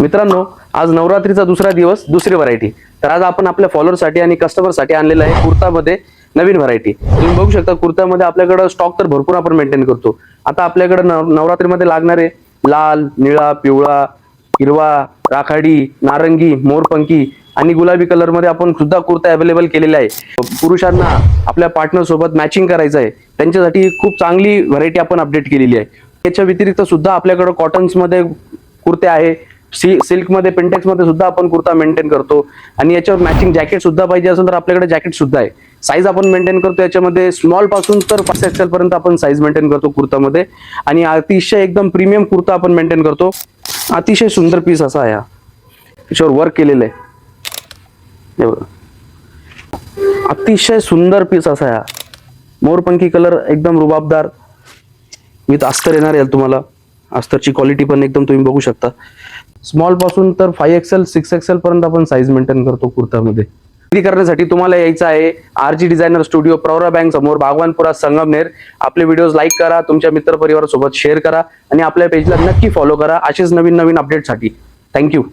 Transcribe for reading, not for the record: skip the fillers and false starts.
मित्रांनो, आज नवरात्रीचा दुसरा दिवस, दुसरी व्हरायटी. तर आज आपण आपल्या फॉलोअरसाठी आणि कस्टमरसाठी आणलेलं आहे कुर्तामध्ये नवीन व्हरायटी. तुम्ही बघू शकता कुर्त्यामध्ये आपल्याकडे स्टॉक तर भरपूर आपण मेंटेन करतो. आता आपल्याकडे नवरात्रीमध्ये लागणारे लाल, निळा, पिवळा, हिरवा, राखाडी, नारंगी, मोरपंखी आणि गुलाबी कलर मध्ये आपण सुद्धा कुर्ता अवेलेबल केलेला आहे. पुरुषांना आपल्या पार्टनर सोबत मॅचिंग करायचं आहे, त्यांच्यासाठी खूप चांगली व्हरायटी आपण अपडेट केलेली आहे. याच्या व्यतिरिक्त सुद्धा आपल्याकडे कॉटन्स मध्ये कुर्ते आहे, सिल्क मध्ये, पेंटेक्स मध्ये सुद्धा आपण कुर्ता मेंटेन करतो. आणि याच्यावर मॅचिंग जॅकेट सुद्धा पाहिजे असेल तर आपल्याकडे जॅकेट सुद्धा आहे. साईज आपण मेंटेन करतो याच्यामध्ये स्मॉल पासून तर 5 XL पर्यंत आपण साईज मेंटेन करतो कुर्तामध्ये. आणि अतिशय एकदम प्रीमियम कुर्ता आपण मेंटेन करतो. अतिशय सुंदर पीस असा आहे, याच्यावर वर्क केलेलं आहे. हे बघा, अतिशय सुंदर पीस असा आहे. मोरपंखी कलर एकदम रुबाबदार विथ अस्तर येणार आहे तुम्हाला. अस्तरची क्वालिटी पण एकदम तुम्ही बघू शकता. स्मॉल पासून तर 5 XL 6 XL पर्यंत आपण साईज मेंटेन करतो कुर्तामध्ये. खरेदी करण्यासाठी तुम्हाला यायचं आहे RG designer studio, Pravara bank समोर, भागवानपुरा, संगमनेर. आपले व्हिडिओज लाईक करा, तुमच्या मित्र परिवारासोबत शेअर करा आणि आपल्या पेजला नक्की फॉलो करा असेच नवीन नवीन अपडेटसाठी. थँक्यू.